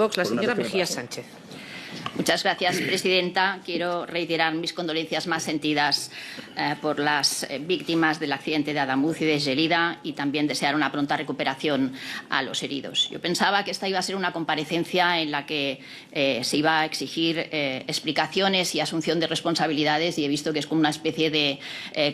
Vox, la señora Mejía Sánchez. Muchas gracias, presidenta. Quiero reiterar mis condolencias más sentidas por las víctimas del accidente de Adamuz y de Gelida y también desear una pronta recuperación a los heridos. Yo pensaba que esta iba a ser una comparecencia en la que se iba a exigir explicaciones y asunción de responsabilidades, y he visto que es como una especie de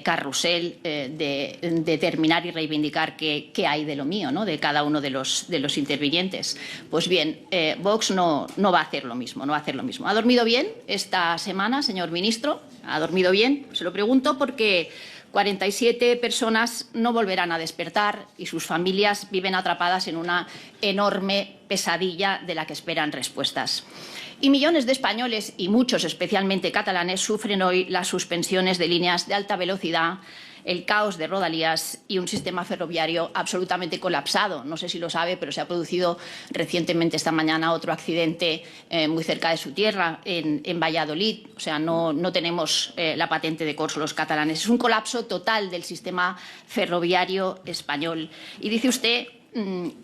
carrusel de determinar y reivindicar qué hay de lo mío, ¿no?, de cada uno de los intervinientes. Pues bien, Vox no va a hacer lo mismo, no va a hacer lo mismo. ¿Ha dormido bien esta semana, señor ministro? ¿Ha dormido bien? Se lo pregunto porque 47 personas no volverán a despertar y sus familias viven atrapadas en una enorme pesadilla de la que esperan respuestas. Y millones de españoles, y muchos especialmente catalanes, sufren hoy las suspensiones de líneas de alta velocidad, el caos de Rodalías y un sistema ferroviario absolutamente colapsado. No sé si lo sabe, pero se ha producido recientemente esta mañana otro accidente muy cerca de su tierra, en Valladolid. O sea, no tenemos la patente de corso los catalanes. Es un colapso total del sistema ferroviario español. Y dice usted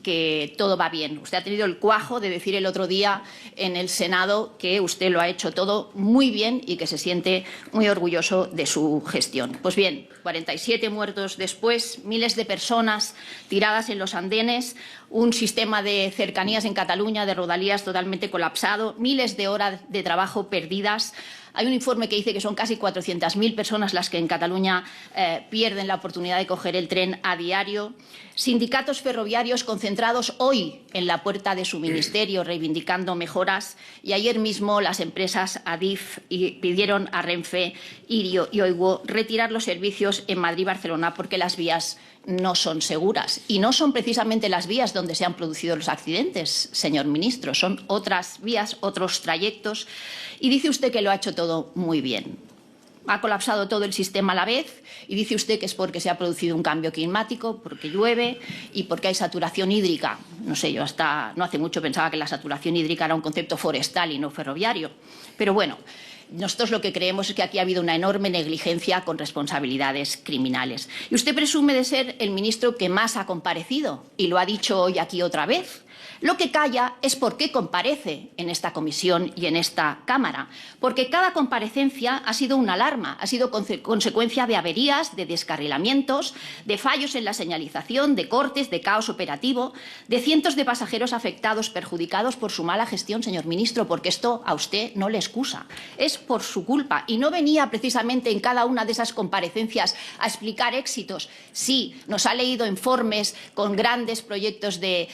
que todo va bien. Usted ha tenido el cuajo de decir el otro día en el Senado que usted lo ha hecho todo muy bien y que se siente muy orgulloso de su gestión. Pues bien, 47 muertos después, miles de personas tiradas en los andenes, un sistema de cercanías en Cataluña, de Rodalías totalmente colapsado, miles de horas de trabajo perdidas. Hay un informe que dice que son casi 400.000 personas las que en Cataluña pierden la oportunidad de coger el tren a diario. Sindicatos ferroviarios concentrados hoy en la puerta de su ministerio reivindicando mejoras. Y ayer mismo las empresas Adif pidieron a Renfe, Irio y Oigo retirar los servicios en Madrid y Barcelona porque las vías no son seguras. Y no son precisamente las vías donde se han producido los accidentes, señor ministro. Son otras vías, otros trayectos. Y dice usted que lo ha hecho todo muy bien. Ha colapsado todo el sistema a la vez y dice usted que es porque se ha producido un cambio climático, porque llueve y porque hay saturación hídrica. No sé, yo hasta no hace mucho pensaba que la saturación hídrica era un concepto forestal y no ferroviario. Pero bueno, nosotros lo que creemos es que aquí ha habido una enorme negligencia con responsabilidades criminales. Y usted presume de ser el ministro que más ha comparecido y lo ha dicho hoy aquí otra vez. Lo que calla es por qué comparece en esta comisión y en esta Cámara, porque cada comparecencia ha sido una alarma, ha sido consecuencia de averías, de descarrilamientos, de fallos en la señalización, de cortes, de caos operativo, de cientos de pasajeros afectados, perjudicados por su mala gestión, señor ministro, porque esto a usted no le excusa. Es por su culpa y no venía precisamente en cada una de esas comparecencias a explicar éxitos. Sí, nos ha leído informes con grandes proyectos de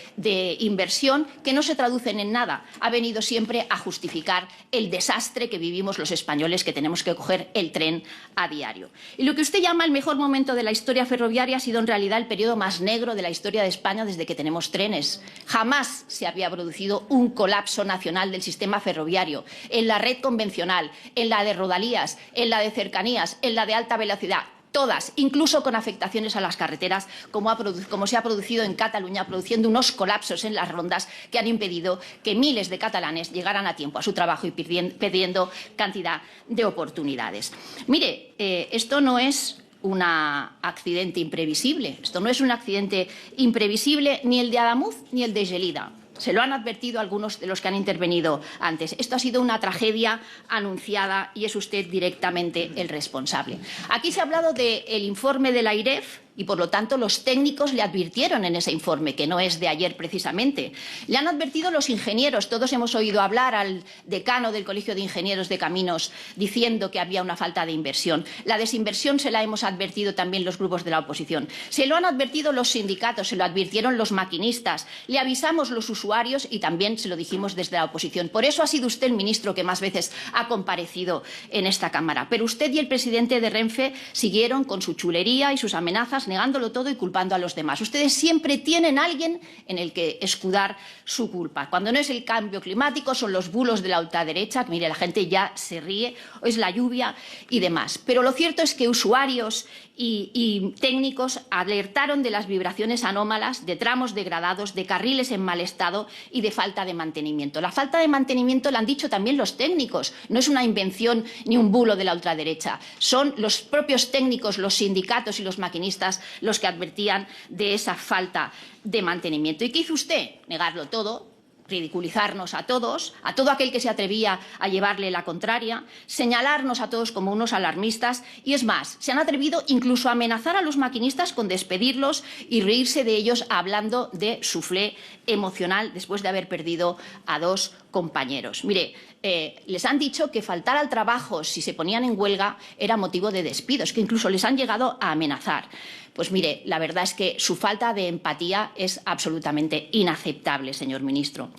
inversión que no se traducen en nada. Ha venido siempre a justificar el desastre que vivimos los españoles, que tenemos que coger el tren a diario. Y lo que usted llama el mejor momento de la historia ferroviaria ha sido en realidad el periodo más negro de la historia de España desde que tenemos trenes. Jamás se había producido un colapso nacional del sistema ferroviario, en la red convencional, en la de Rodalías, en la de cercanías, en la de alta velocidad. Todas, incluso con afectaciones a las carreteras, como se ha producido en Cataluña, produciendo unos colapsos en las rondas que han impedido que miles de catalanes llegaran a tiempo a su trabajo y perdiendo cantidad de oportunidades. Mire, esto no es un accidente imprevisible. Esto no es un accidente imprevisible ni el de Adamuz ni el de Gelida. Se lo han advertido algunos de los que han intervenido antes. Esto ha sido una tragedia anunciada y es usted directamente el responsable. Aquí se ha hablado del informe de la AIREF y, por lo tanto, los técnicos le advirtieron en ese informe, que no es de ayer precisamente. Le han advertido los ingenieros. Todos hemos oído hablar al decano del Colegio de Ingenieros de Caminos diciendo que había una falta de inversión. La desinversión se la hemos advertido también los grupos de la oposición. Se lo han advertido los sindicatos, se lo advirtieron los maquinistas. Le avisamos los usuarios y también se lo dijimos desde la oposición. Por eso ha sido usted el ministro que más veces ha comparecido en esta Cámara. Pero usted y el presidente de Renfe siguieron con su chulería y sus amenazas, negándolo todo y culpando a los demás. Ustedes siempre tienen a alguien en el que escudar su culpa. Cuando no es el cambio climático, son los bulos de la ultraderecha, que mire, la gente ya se ríe, o es la lluvia y demás. Pero lo cierto es que usuarios y técnicos alertaron de las vibraciones anómalas, de tramos degradados, de carriles en mal estado y de falta de mantenimiento. La falta de mantenimiento la han dicho también los técnicos, no es una invención ni un bulo de la ultraderecha. Son los propios técnicos, los sindicatos y los maquinistas los que advertían de esa falta de mantenimiento. ¿Y qué hizo usted? Negarlo todo. ridiculizarnos a todos, a todo aquel que se atrevía a llevarle la contraria, señalarnos a todos como unos alarmistas y, es más, se han atrevido incluso a amenazar a los maquinistas con despedirlos y reírse de ellos hablando de suflé emocional después de haber perdido a 2 compañeros. Mire, les han dicho que faltar al trabajo si se ponían en huelga era motivo de despidos, que incluso les han llegado a amenazar. Pues mire, la verdad es que su falta de empatía es absolutamente inaceptable, señor ministro.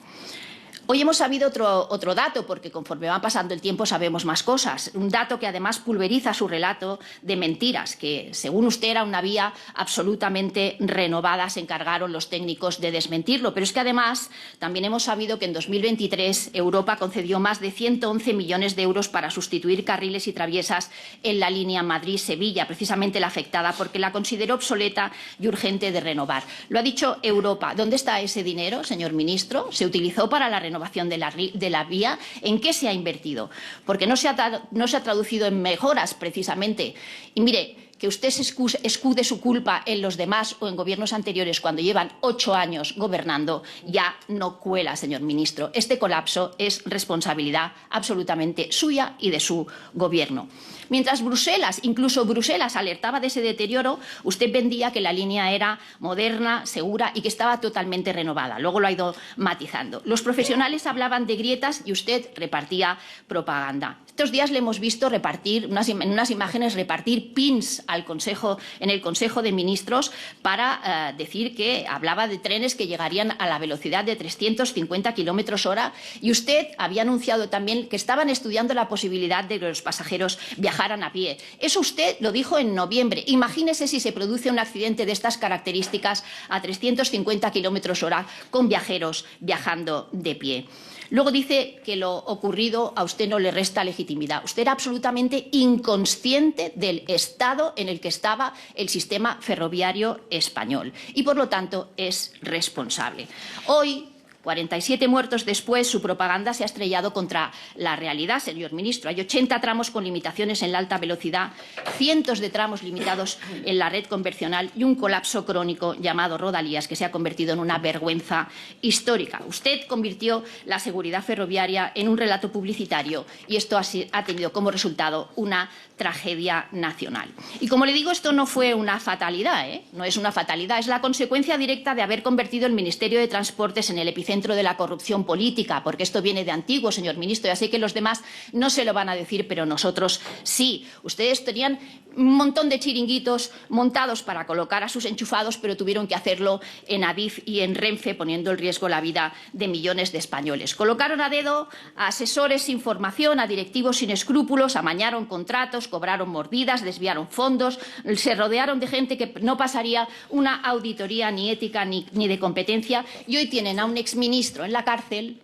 Hoy hemos sabido otro dato, porque conforme va pasando el tiempo sabemos más cosas. Un dato que además pulveriza su relato de mentiras, que según usted era una vía absolutamente renovada, se encargaron los técnicos de desmentirlo. Pero es que además también hemos sabido que en 2023 Europa concedió más de 111 millones de euros para sustituir carriles y traviesas en la línea Madrid-Sevilla, precisamente la afectada, porque la consideró obsoleta y urgente de renovar. Lo ha dicho Europa. ¿Dónde está ese dinero, señor ministro? ¿Se utilizó para la renovación de la vía? ¿En qué se ha invertido? Porque no se ha traducido en mejoras, precisamente. Y mire, que usted se escude su culpa en los demás o en gobiernos anteriores cuando llevan 8 años gobernando, ya no cuela, señor ministro. Este colapso es responsabilidad absolutamente suya y de su gobierno. Mientras Bruselas, incluso Bruselas, alertaba de ese deterioro, usted vendía que la línea era moderna, segura y que estaba totalmente renovada. Luego lo ha ido matizando. Los profesionales hablaban de grietas y usted repartía propaganda. Estos días le hemos visto repartir, en unas imágenes, repartir pins en el Consejo de Ministros para decir que hablaba de trenes que llegarían a la velocidad de 350 km/h, y usted había anunciado también que estaban estudiando la posibilidad de que los pasajeros viajaran a pie. Eso usted lo dijo en noviembre. Imagínese si se produce un accidente de estas características a 350 km/h con viajeros viajando de pie. Luego dice que lo ocurrido a usted no le resta legitimidad. Usted era absolutamente inconsciente del estado en el que estaba el sistema ferroviario español y, por lo tanto, es responsable. Hoy, 47 muertos después, su propaganda se ha estrellado contra la realidad, señor ministro. Hay 80 tramos con limitaciones en la alta velocidad, cientos de tramos limitados en la red convencional y un colapso crónico llamado Rodalías, que se ha convertido en una vergüenza histórica. Usted convirtió la seguridad ferroviaria en un relato publicitario y esto ha tenido como resultado una tragedia nacional. Y como le digo, esto no fue una fatalidad, no es una fatalidad, es la consecuencia directa de haber convertido el Ministerio de Transportes en el epicentro de la corrupción política, porque esto viene de antiguo, señor ministro. Ya sé que los demás no se lo van a decir, pero nosotros sí. Ustedes tenían un montón de chiringuitos montados para colocar a sus enchufados, pero tuvieron que hacerlo en Adif y en Renfe, poniendo en riesgo la vida de millones de españoles. Colocaron a dedo a asesores sin formación, a directivos sin escrúpulos, amañaron contratos, cobraron mordidas, desviaron fondos, se rodearon de gente que no pasaría una auditoría ni ética ni de competencia, y hoy tienen a un exministro en la cárcel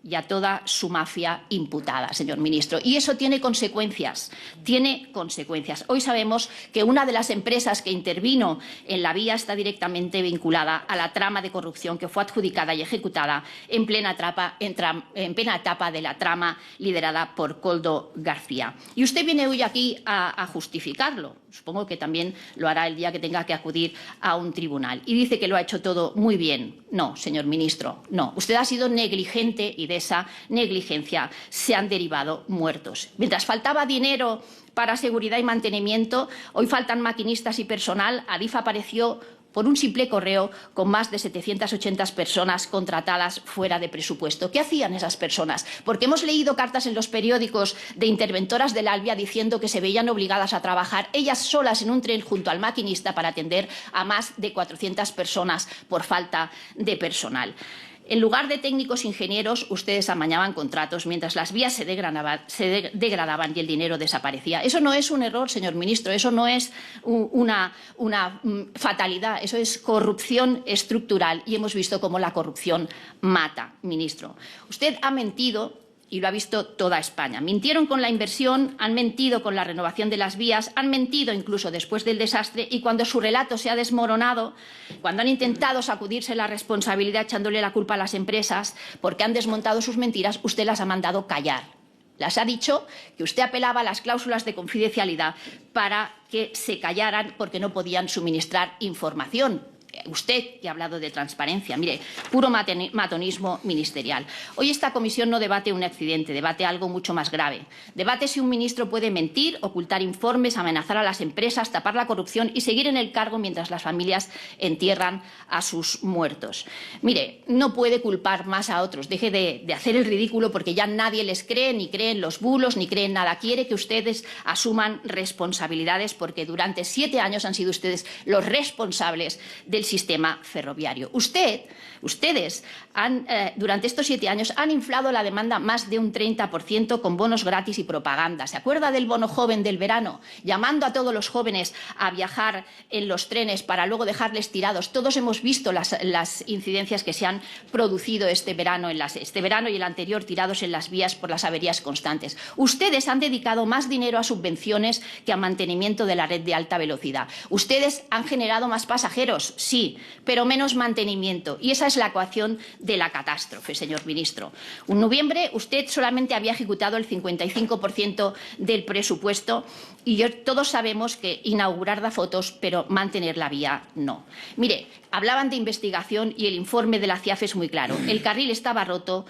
y a toda su mafia imputada, señor ministro. Y eso tiene consecuencias, Hoy sabemos que una de las empresas que intervino en la vía está directamente vinculada a la trama de corrupción que fue adjudicada y ejecutada en plena etapa de la trama liderada por Koldo García. Y usted viene hoy aquí a justificarlo. Supongo que también lo hará el día que tenga que acudir a un tribunal. Y dice que lo ha hecho todo muy bien. No, señor ministro, no. Usted ha sido negligente y de esa negligencia se han derivado muertos. Mientras faltaba dinero para seguridad y mantenimiento, hoy faltan maquinistas y personal. Adif apareció por un simple correo con más de 780 personas contratadas fuera de presupuesto. ¿Qué hacían esas personas? Porque hemos leído cartas en los periódicos de interventoras del Alvia diciendo que se veían obligadas a trabajar ellas solas en un tren junto al maquinista para atender a más de 400 personas por falta de personal. En lugar de técnicos ingenieros, ustedes amañaban contratos mientras las vías se degradaban y el dinero desaparecía. Eso no es un error, señor ministro, eso no es una fatalidad, eso es corrupción estructural y hemos visto cómo la corrupción mata, ministro. Usted ha mentido y lo ha visto toda España. Mintieron con la inversión, han mentido con la renovación de las vías, han mentido incluso después del desastre, y cuando su relato se ha desmoronado, cuando han intentado sacudirse la responsabilidad echándole la culpa a las empresas porque han desmontado sus mentiras, usted las ha mandado callar. Les ha dicho que usted apelaba a las cláusulas de confidencialidad para que se callaran porque no podían suministrar información. usted que ha hablado de transparencia. Mire, puro matonismo ministerial. Hoy esta comisión no debate un accidente, debate algo mucho más grave. Debate si un ministro puede mentir, ocultar informes, amenazar a las empresas, tapar la corrupción y seguir en el cargo mientras las familias entierran a sus muertos. Mire, no puede culpar más a otros. Deje de hacer el ridículo porque ya nadie les cree, ni creen los bulos, ni creen nada. Quiere que ustedes asuman responsabilidades porque durante 7 años han sido ustedes los responsables del sistema ferroviario. Ustedes durante estos 7 años han inflado la demanda más de un 30% con bonos gratis y propaganda. ¿Se acuerda del bono joven del verano? Llamando a todos los jóvenes a viajar en los trenes para luego dejarles tirados. Todos hemos visto las incidencias que se han producido este verano y el anterior, tirados en las vías por las averías constantes. Ustedes han dedicado más dinero a subvenciones que a mantenimiento de la red de alta velocidad. Ustedes han generado más pasajeros, sí, pero menos mantenimiento. Y esa es la ecuación de la catástrofe, señor ministro. En noviembre usted solamente había ejecutado el 55% del presupuesto y todos sabemos que inaugurar da fotos, pero mantener la vía no. Mire, hablaban de investigación y el informe de la CIAF es muy claro. El carril estaba roto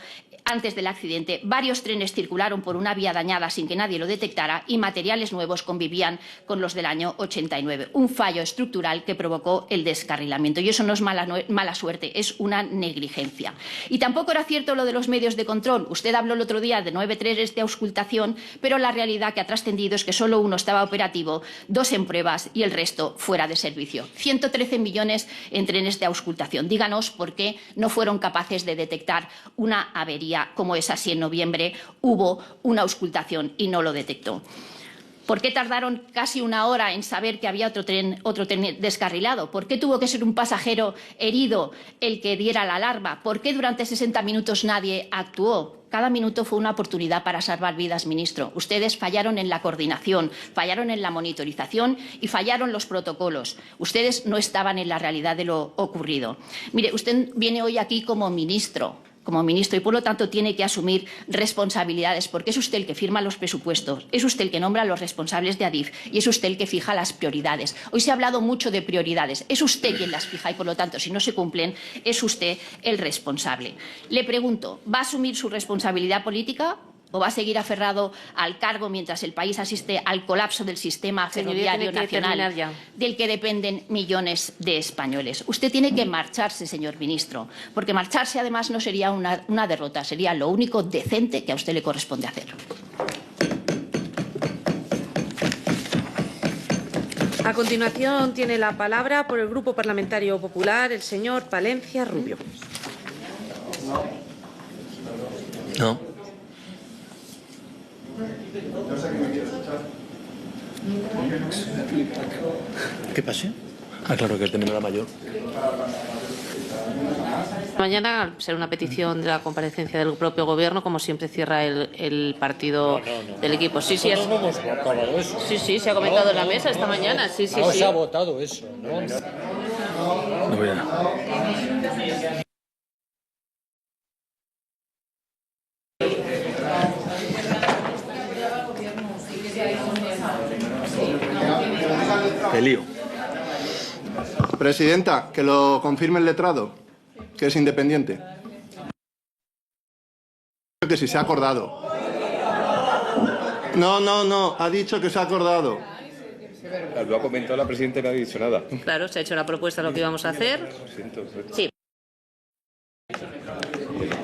antes del accidente, varios trenes circularon por una vía dañada sin que nadie lo detectara y materiales nuevos convivían con los del año 89. Un fallo estructural que provocó el descarrilamiento. Y eso no es mala suerte, es una negligencia. Y tampoco era cierto lo de los medios de control. Usted habló el otro día de 9 trenes de auscultación, pero la realidad que ha trascendido es que solo uno estaba operativo, 2 en pruebas y el resto fuera de servicio. 113 millones en trenes de auscultación. Díganos por qué no fueron capaces de detectar una avería como esa si en noviembre hubo una auscultación y no lo detectó. ¿Por qué tardaron casi 1 hora en saber que había otro tren descarrilado? ¿Por qué tuvo que ser un pasajero herido el que diera la alarma? ¿Por qué durante 60 minutos nadie actuó? Cada minuto fue una oportunidad para salvar vidas, ministro. Ustedes fallaron en la coordinación, fallaron en la monitorización y fallaron los protocolos. Ustedes no estaban en la realidad de lo ocurrido. Mire, usted viene hoy aquí como ministro y por lo tanto tiene que asumir responsabilidades porque es usted el que firma los presupuestos, es usted el que nombra a los responsables de Adif y es usted el que fija las prioridades. Hoy se ha hablado mucho de prioridades, es usted quien las fija y por lo tanto si no se cumplen es usted el responsable. Le pregunto, ¿va a asumir su responsabilidad política o va a seguir aferrado al cargo mientras el país asiste al colapso del sistema ferroviario nacional del que dependen millones de españoles? Usted tiene que marcharse, señor ministro, porque marcharse además no sería una derrota, sería lo único decente que a usted le corresponde hacer. A continuación tiene la palabra por el Grupo Parlamentario Popular el señor Palencia Rubio. No. ¿Qué pasa? Ah, claro, que el término era mayor. Mañana, al ser una petición de la comparecencia del propio Gobierno, como siempre cierra el partido del equipo. Sí, sí, no hemos votado eso. Sí, se ha comentado en la mesa esta mañana. Sí. Se ha votado eso, ¿no? No voy a... Qué lío. Presidenta, que lo confirme el letrado, que es independiente. Que si se ha acordado. No, ha dicho que se ha acordado. Lo ha comentado la presidenta y no ha dicho nada. Claro, se ha hecho la propuesta de lo que íbamos a hacer. Sí.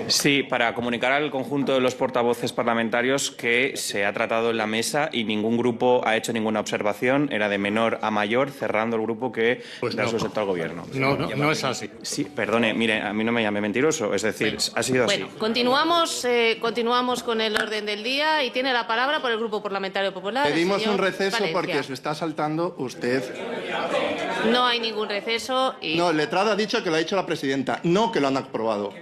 Sí, para comunicar al conjunto de los portavoces parlamentarios que se ha tratado en la mesa y ningún grupo ha hecho ninguna observación. Era de menor a mayor, cerrando el grupo que da su sector al Gobierno. No es así. Sí, perdone, mire, a mí no me llame mentiroso. Es decir, ha sido así. Bueno, continuamos con el orden del día y tiene la palabra por el Grupo Parlamentario Popular. Pedimos un receso Valencia. porque se está saltando usted. No hay ningún receso. No, el letrado ha dicho que lo ha dicho la presidenta, no que lo han aprobado.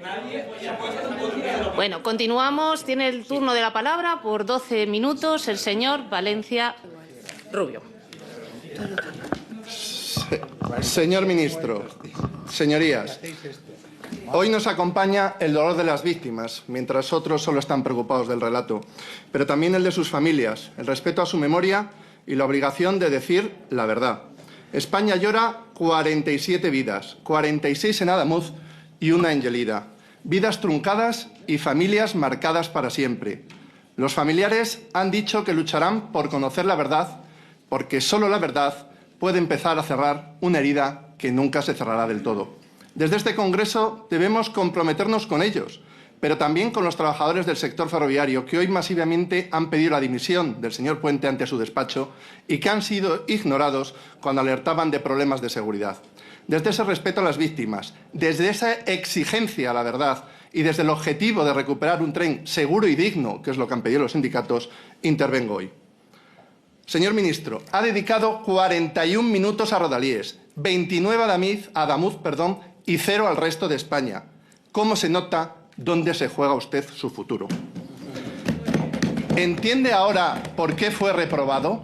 Bueno, continuamos. Tiene el turno de la palabra por 12 minutos el señor Valencia Rubio. Señor ministro, señorías, hoy nos acompaña el dolor de las víctimas, mientras otros solo están preocupados del relato, pero también el de sus familias, el respeto a su memoria y la obligación de decir la verdad. España llora 47 vidas, 46 en Adamuz y una en Lleida. Vidas truncadas y familias marcadas para siempre. Los familiares han dicho que lucharán por conocer la verdad, porque solo la verdad puede empezar a cerrar una herida que nunca se cerrará del todo. Desde este Congreso debemos comprometernos con ellos, pero también con los trabajadores del sector ferroviario, que hoy masivamente han pedido la dimisión del señor Puente ante su despacho y que han sido ignorados cuando alertaban de problemas de seguridad. Desde ese respeto a las víctimas, desde esa exigencia a la verdad y desde el objetivo de recuperar un tren seguro y digno, que es lo que han pedido los sindicatos, intervengo hoy. Señor ministro, ha dedicado 41 minutos a Rodalies, 29 a Adamuz, y 0 al resto de España. ¿Cómo se nota dónde se juega usted su futuro? ¿Entiende ahora por qué fue reprobado?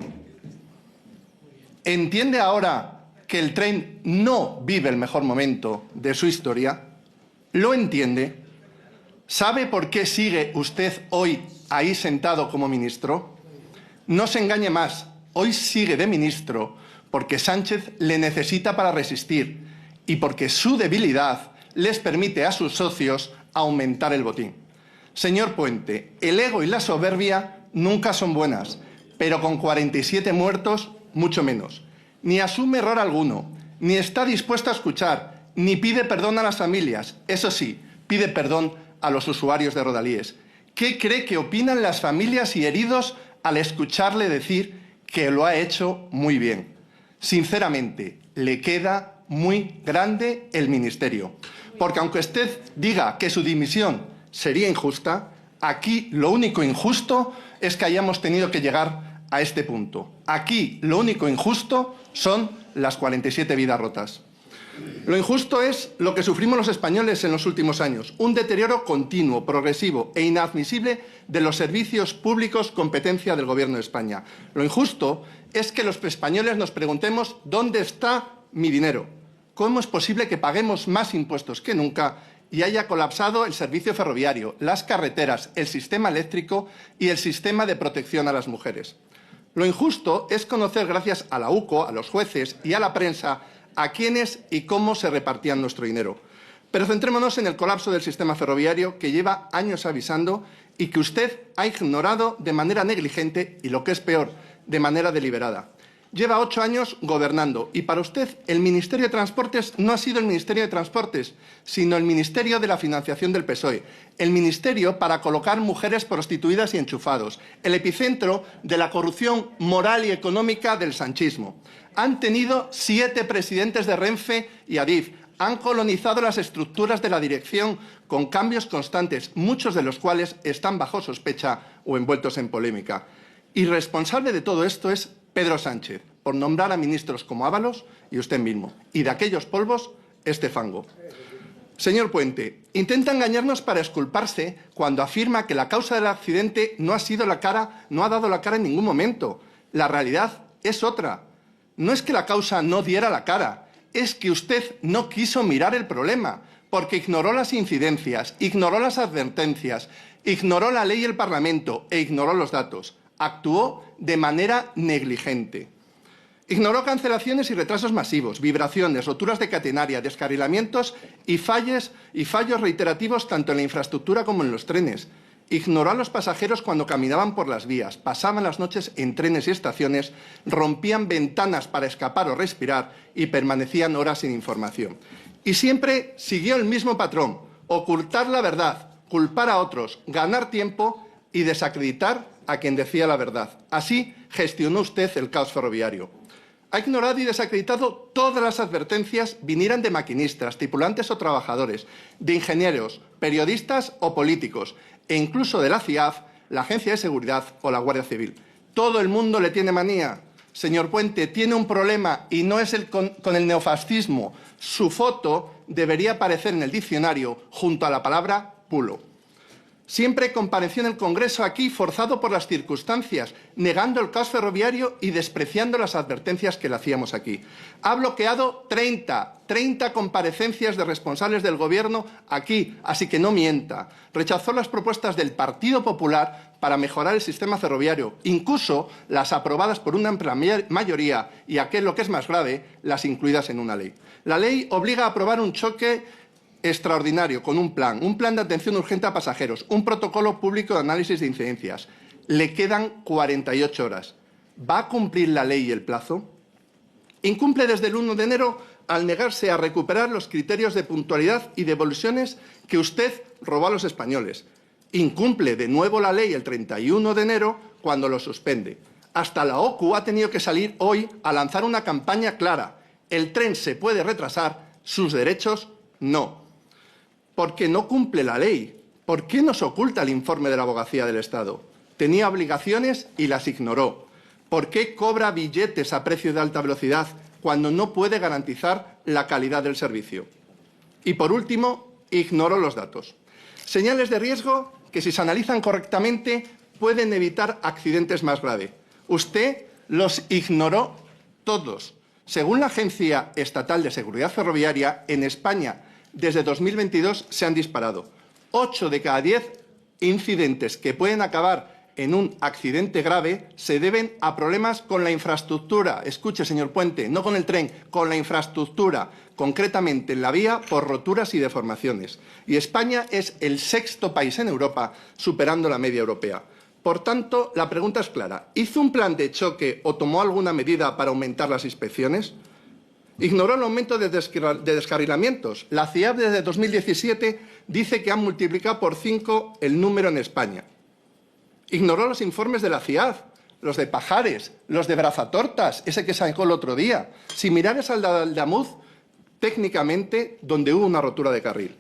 ¿Entiende ahora que el tren no vive el mejor momento de su historia? ¿Lo entiende? ¿Sabe por qué sigue usted hoy ahí sentado como ministro? No se engañe más, hoy sigue de ministro porque Sánchez le necesita para resistir y porque su debilidad les permite a sus socios aumentar el botín. Señor Puente, el ego y la soberbia nunca son buenas, pero con 47 muertos, mucho menos. Ni asume error alguno, ni está dispuesto a escuchar, ni pide perdón a las familias. Eso sí, pide perdón a los usuarios de Rodalies. ¿Qué cree que opinan las familias y heridos al escucharle decir que lo ha hecho muy bien? Sinceramente, le queda muy grande el ministerio. Porque aunque usted diga que su dimisión sería injusta, aquí lo único injusto es que hayamos tenido que llegar a este punto. Aquí lo único injusto son las 47 vidas rotas. Lo injusto es lo que sufrimos los españoles en los últimos años, un deterioro continuo, progresivo e inadmisible de los servicios públicos competencia del Gobierno de España. Lo injusto es que los españoles nos preguntemos ¿dónde está mi dinero? ¿Cómo es posible que paguemos más impuestos que nunca y haya colapsado el servicio ferroviario, las carreteras, el sistema eléctrico y el sistema de protección a las mujeres? Lo injusto es conocer, gracias a la UCO, a los jueces y a la prensa, a quiénes y cómo se repartían nuestro dinero. Pero centrémonos en el colapso del sistema ferroviario que lleva años avisando y que usted ha ignorado de manera negligente y, lo que es peor, de manera deliberada. Lleva 8 años gobernando y para usted el Ministerio de Transportes no ha sido el Ministerio de Transportes, sino el Ministerio de la Financiación del PSOE, el Ministerio para colocar mujeres prostituidas y enchufados, el epicentro de la corrupción moral y económica del sanchismo. Han tenido 7 presidentes de Renfe y Adif, han colonizado las estructuras de la dirección con cambios constantes, muchos de los cuales están bajo sospecha o envueltos en polémica. Y responsable de todo esto es Pedro Sánchez, por nombrar a ministros como Ábalos y usted mismo. Y de aquellos polvos, este fango. Señor Puente, intenta engañarnos para exculparse cuando afirma que la causa del accidente no ha dado la cara en ningún momento. La realidad es otra. No es que la causa no diera la cara, es que usted no quiso mirar el problema, porque ignoró las incidencias, ignoró las advertencias, ignoró la ley y el Parlamento e ignoró los datos. Actuó de manera negligente. Ignoró cancelaciones y retrasos masivos, vibraciones, roturas de catenaria, descarrilamientos y fallos reiterativos tanto en la infraestructura como en los trenes. Ignoró a los pasajeros cuando caminaban por las vías, pasaban las noches en trenes y estaciones, rompían ventanas para escapar o respirar y permanecían horas sin información. Y siempre siguió el mismo patrón: ocultar la verdad, culpar a otros, ganar tiempo y desacreditar a quien decía la verdad. Así gestionó usted el caos ferroviario. Ha ignorado y desacreditado todas las advertencias, vinieran de maquinistas, tripulantes o trabajadores, de ingenieros, periodistas o políticos, e incluso de la CIAF, la Agencia de Seguridad o la Guardia Civil. Todo el mundo le tiene manía. Señor Puente, tiene un problema y no es con el neofascismo. Su foto debería aparecer en el diccionario junto a la palabra pulo. Siempre compareció en el Congreso aquí forzado por las circunstancias, negando el caos ferroviario y despreciando las advertencias que le hacíamos aquí. Ha bloqueado 30 comparecencias de responsables del Gobierno aquí, así que no mienta. Rechazó las propuestas del Partido Popular para mejorar el sistema ferroviario, incluso las aprobadas por una amplia mayoría y, aquel lo que es más grave, las incluidas en una ley. La ley obliga a aprobar un choque extraordinario, con un plan de atención urgente a pasajeros, un protocolo público de análisis de incidencias. Le quedan 48 horas. ¿Va a cumplir la ley y el plazo? Incumple desde el 1 de enero al negarse a recuperar los criterios de puntualidad y devoluciones que usted robó a los españoles. Incumple de nuevo la ley el 31 de enero cuando lo suspende. Hasta la OCU ha tenido que salir hoy a lanzar una campaña clara. El tren se puede retrasar, sus derechos no. Porque no cumple la ley. ¿Por qué nos oculta el informe de la Abogacía del Estado? Tenía obligaciones y las ignoró. ¿Por qué cobra billetes a precio de alta velocidad cuando no puede garantizar la calidad del servicio? Y, por último, ignoró los datos. Señales de riesgo que, si se analizan correctamente, pueden evitar accidentes más graves. Usted los ignoró todos. Según la Agencia Estatal de Seguridad Ferroviaria, en España, desde 2022 se han disparado 8 de cada 10 incidentes que pueden acabar en un accidente grave se deben a problemas con la infraestructura. Escuche, señor Puente, no con el tren, con la infraestructura, concretamente en la vía por roturas y deformaciones. Y España es el 6º país en Europa, superando la media europea. Por tanto, la pregunta es clara. ¿Hizo un plan de choque o tomó alguna medida para aumentar las inspecciones? Ignoró el aumento de descarrilamientos. La CIAB desde 2017 dice que han multiplicado por 5 el número en España. Ignoró los informes de la CIAB, los de Pajares, los de Brazatortas, ese que sacó el otro día. Sin mirar es al de Aldamuz, técnicamente, donde hubo una rotura de carril.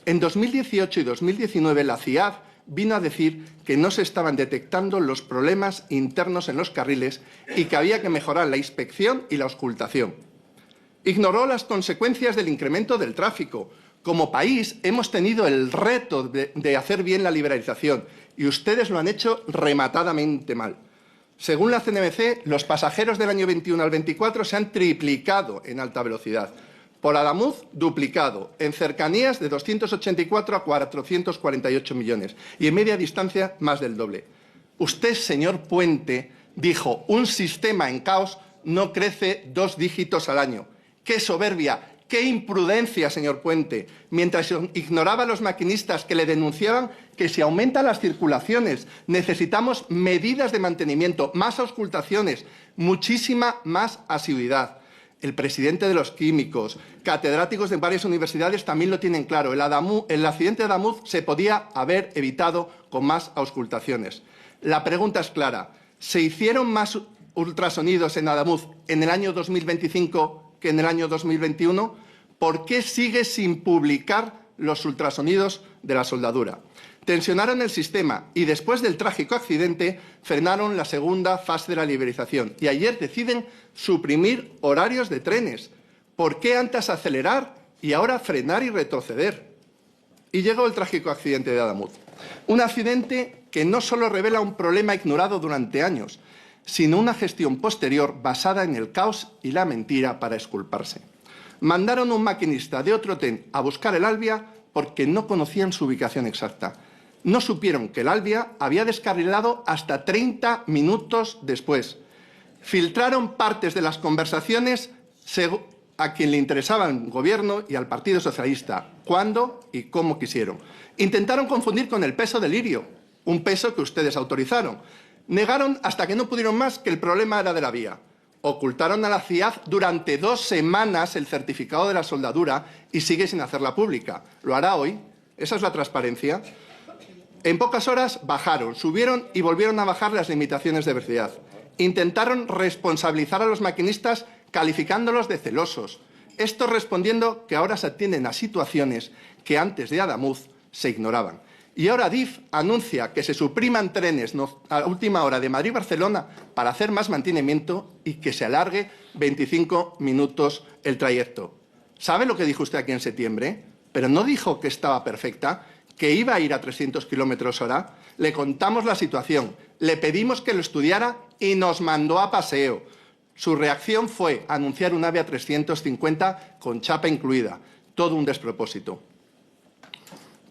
En 2018 y 2019 la CIAB vino a decir que no se estaban detectando los problemas internos en los carriles y que había que mejorar la inspección y la auscultación. Ignoró las consecuencias del incremento del tráfico. Como país hemos tenido el reto de hacer bien la liberalización y ustedes lo han hecho rematadamente mal. Según la CNMC, los pasajeros del año 21 al 24 se han triplicado en alta velocidad. Por Adamuz, duplicado. En cercanías, de 284 a 448 millones. Y en media distancia, más del doble. Usted, señor Puente, dijo, un sistema en caos no crece 2 dígitos al año. ¡Qué soberbia! ¡Qué imprudencia, señor Puente! Mientras ignoraba a los maquinistas que le denunciaban que si aumentan las circulaciones necesitamos medidas de mantenimiento, más auscultaciones, muchísima más asiduidad. El presidente de los químicos, catedráticos de varias universidades también lo tienen claro. El accidente de Adamuz se podía haber evitado con más auscultaciones. La pregunta es clara. ¿Se hicieron más ultrasonidos en Adamuz en el año 2025 que en el año 2021? ¿Por qué sigue sin publicar los ultrasonidos de la soldadura? Tensionaron el sistema y después del trágico accidente frenaron la segunda fase de la liberalización. Y ayer deciden suprimir horarios de trenes. ¿Por qué antes acelerar y ahora frenar y retroceder? Y llegó el trágico accidente de Adamuz. Un accidente que no solo revela un problema ignorado durante años, sino una gestión posterior basada en el caos y la mentira para exculparse. Mandaron a un maquinista de otro tren a buscar el Albia porque no conocían su ubicación exacta. No supieron que el Albia había descarrilado hasta 30 minutos después. Filtraron partes de las conversaciones a quien le interesaba el Gobierno y al Partido Socialista, cuándo y cómo quisieron. Intentaron confundir con el peso del lirio, un peso que ustedes autorizaron. Negaron hasta que no pudieron más que el problema era de la vía. Ocultaron a la CIAB durante 2 semanas el certificado de la soldadura y sigue sin hacerla pública. ¿Lo hará hoy? ¿Esa es la transparencia? En pocas horas bajaron, subieron y volvieron a bajar las limitaciones de velocidad. Intentaron responsabilizar a los maquinistas calificándolos de celosos. Esto respondiendo que ahora se atienden a situaciones que antes de Adamuz se ignoraban. Y ahora DIF anuncia que se supriman trenes a última hora de Madrid-Barcelona para hacer más mantenimiento y que se alargue 25 minutos el trayecto. ¿Sabe lo que dijo usted aquí en septiembre? Pero no dijo que estaba perfecta, que iba a ir a 300 kilómetros hora, le contamos la situación, le pedimos que lo estudiara y nos mandó a paseo. Su reacción fue anunciar un AVE a 350 con chapa incluida. Todo un despropósito.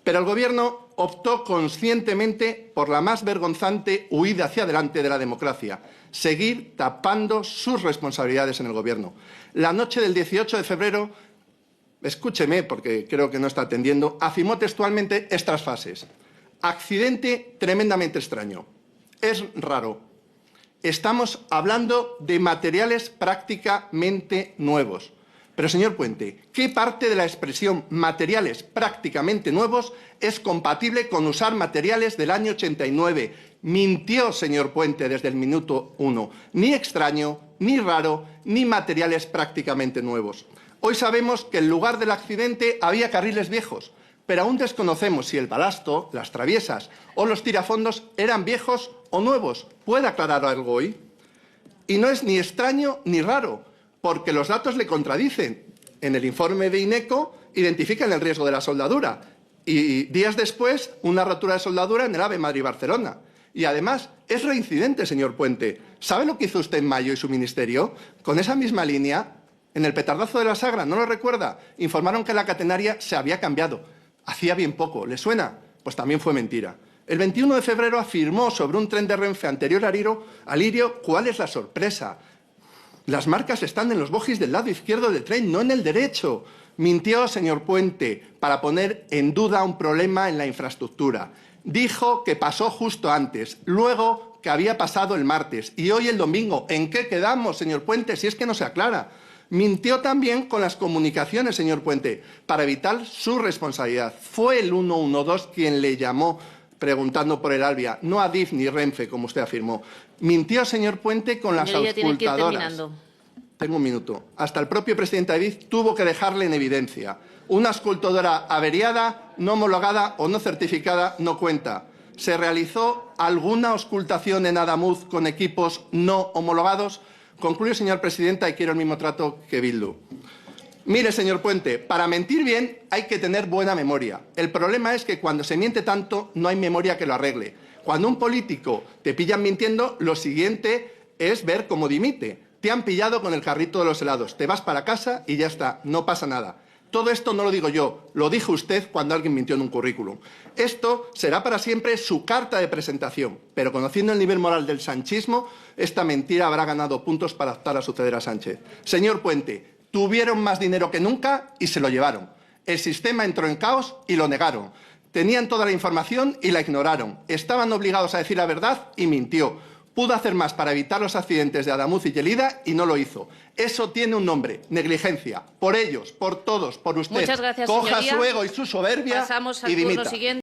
Pero el Gobierno optó conscientemente por la más vergonzante huida hacia adelante de la democracia, seguir tapando sus responsabilidades en el Gobierno. La noche del 18 de febrero, escúcheme porque creo que no está atendiendo, afirmó textualmente estas frases. Accidente tremendamente extraño. Es raro. Estamos hablando de materiales prácticamente nuevos. Pero, señor Puente, ¿qué parte de la expresión materiales prácticamente nuevos es compatible con usar materiales del año 89? Mintió, señor Puente, desde el minuto 1. Ni extraño, ni raro, ni materiales prácticamente nuevos. Hoy sabemos que en lugar del accidente había carriles viejos, pero aún desconocemos si el balasto, las traviesas o los tirafondos eran viejos o nuevos. ¿Puede aclarar algo hoy? Y no es ni extraño ni raro, porque los datos le contradicen. En el informe de INECO identifican el riesgo de la soldadura y días después una rotura de soldadura en el AVE Madrid-Barcelona. Y además es reincidente, señor Puente. ¿Sabe lo que hizo usted en mayo y su ministerio? Con esa misma línea, en el petardazo de la Sagra, ¿no lo recuerda? Informaron que la catenaria se había cambiado. Hacía bien poco. ¿Le suena? Pues también fue mentira. El 21 de febrero afirmó sobre un tren de Renfe anterior a Lirio cuál es la sorpresa. Las marcas están en los bojis del lado izquierdo del tren, no en el derecho. Mintió, señor Puente, para poner en duda un problema en la infraestructura. Dijo que pasó justo antes, luego que había pasado el martes y hoy el domingo. ¿En qué quedamos, señor Puente, si es que no se aclara? Mintió también con las comunicaciones, señor Puente, para evitar su responsabilidad. Fue el 112 quien le llamó preguntando por el Alvia, no a Adif ni Renfe, como usted afirmó. Mintió, señor Puente, con las auscultadoras. Tengo un minuto. Hasta el propio presidente Adif tuvo que dejarle en evidencia. Una auscultadora averiada, no homologada o no certificada no cuenta. ¿Se realizó alguna auscultación en Adamuz con equipos no homologados? Concluyo, señor presidenta, y quiero el mismo trato que Bildu. Mire, señor Puente, para mentir bien hay que tener buena memoria. El problema es que cuando se miente tanto no hay memoria que lo arregle. Cuando un político te pillan mintiendo, lo siguiente es ver cómo dimite. Te han pillado con el carrito de los helados. Te vas para casa y ya está, no pasa nada. Todo esto no lo digo yo, lo dijo usted cuando alguien mintió en un currículum. Esto será para siempre su carta de presentación, pero conociendo el nivel moral del sanchismo, esta mentira habrá ganado puntos para optar a suceder a Sánchez. Señor Puente, tuvieron más dinero que nunca y se lo llevaron. El sistema entró en caos y lo negaron. Tenían toda la información y la ignoraron. Estaban obligados a decir la verdad y mintió. Pudo hacer más para evitar los accidentes de Adamuz y Gelida y no lo hizo. Eso tiene un nombre, negligencia. Por ellos, por todos, por usted. Muchas gracias, coja señoría. su ego y su soberbia Pasamos al y dimita. turno siguiente.